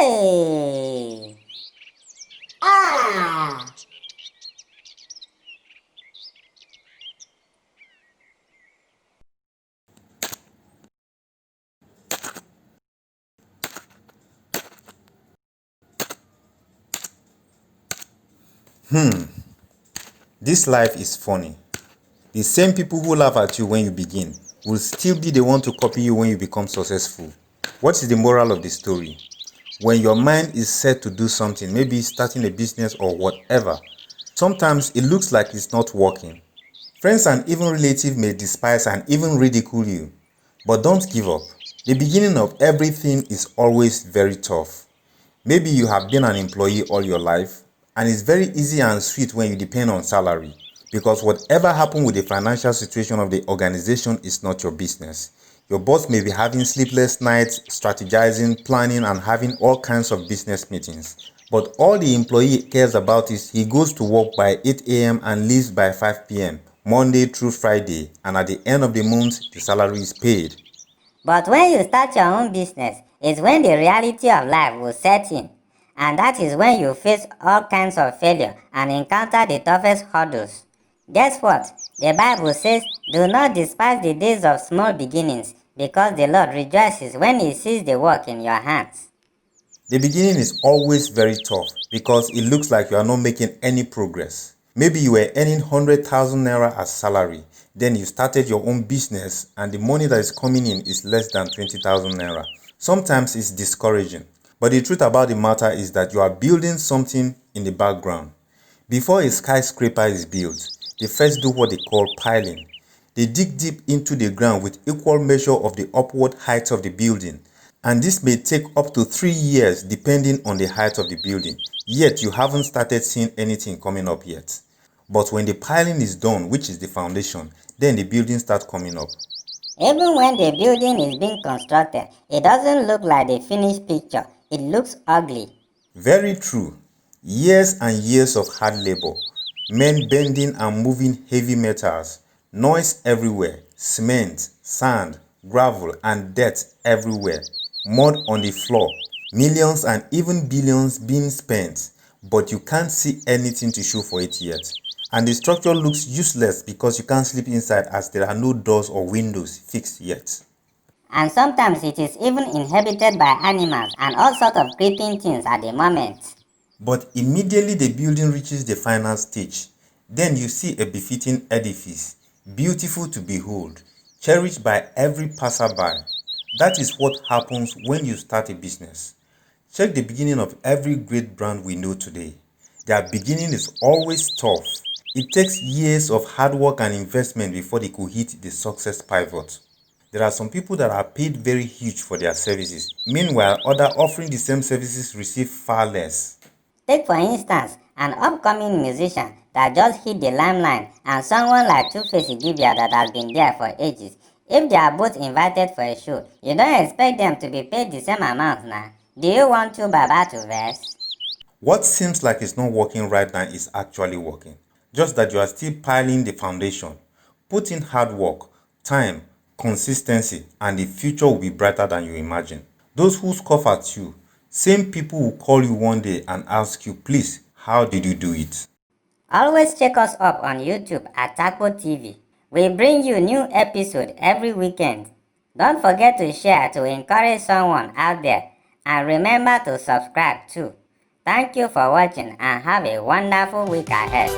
Hey! Ah! This life is funny. The same people who laugh at you when you begin will still be the one to copy you when you become successful. What is the moral of the story? When your mind is set to do something, maybe starting a business or whatever, sometimes it looks like it's not working. Friends and even relatives may despise and even ridicule you. But don't give up. The beginning of everything is always very tough. Maybe you have been an employee all your life, and it's very easy and sweet when you depend on salary, because whatever happens with the financial situation of the organization is not your business. Your boss may be having sleepless nights, strategizing, planning, and having all kinds of business meetings. But all the employee cares about is he goes to work by 8 a.m. and leaves by 5 p.m., Monday through Friday, and at the end of the month, the salary is paid. But when you start your own business is when the reality of life will set in. And that is when you face all kinds of failure and encounter the toughest hurdles. Guess what? The Bible says, "Do not despise the days of small beginnings, because the Lord rejoices when he sees the work in your hands." The beginning is always very tough because it looks like you are not making any progress. Maybe you were earning 100,000 naira as salary, then you started your own business and the money that is coming in is less than 20,000 naira. Sometimes it's discouraging, but the truth about the matter is that you are building something in the background. Before a skyscraper is built, they first do what they call piling. They dig deep into the ground with equal measure of the upward height of the building, and this may take up to 3 years depending on the height of the building, yet you haven't started seeing anything coming up yet. But when the piling is done, which is the foundation, then the building starts coming up. Even when the building is being constructed, it doesn't look like the finished picture. It looks ugly. Very true. Years and years of hard labor, men bending and moving heavy metals, noise everywhere, cement, sand, gravel, and dirt everywhere, mud on the floor, millions and even billions being spent, but you can't see anything to show for it yet. And the structure looks useless because you can't sleep inside as there are no doors or windows fixed yet. And sometimes it is even inhabited by animals and all sorts of creeping things at the moment. But immediately the building reaches the final stage, then you see a befitting edifice, beautiful to behold, cherished by every passerby. That is what happens when you start a business. Check the beginning of every great brand we know today. Their beginning is always tough. It takes years of hard work and investment before they could hit the success pivot. There are some people that are paid very huge for their services. Meanwhile, others offering the same services receive far less. Take for instance an upcoming musician that just hit the limelight and someone like Two-Face Idibia that has been there for ages. If they are both invited for a show, you don't expect them to be paid the same amount now. Do you want to Baba to verse? What seems like it's not working right now is actually working. Just that you are still piling the foundation. Put in hard work, time, consistency, and the future will be brighter than you imagine. Those who scoff at you, same people will call you one day and ask you, please, how did you do it? Always check us up on YouTube at Takpo TV. We bring you new episode every weekend. Don't forget to share to encourage someone out there, and remember to subscribe too. Thank you for watching and have a wonderful week ahead.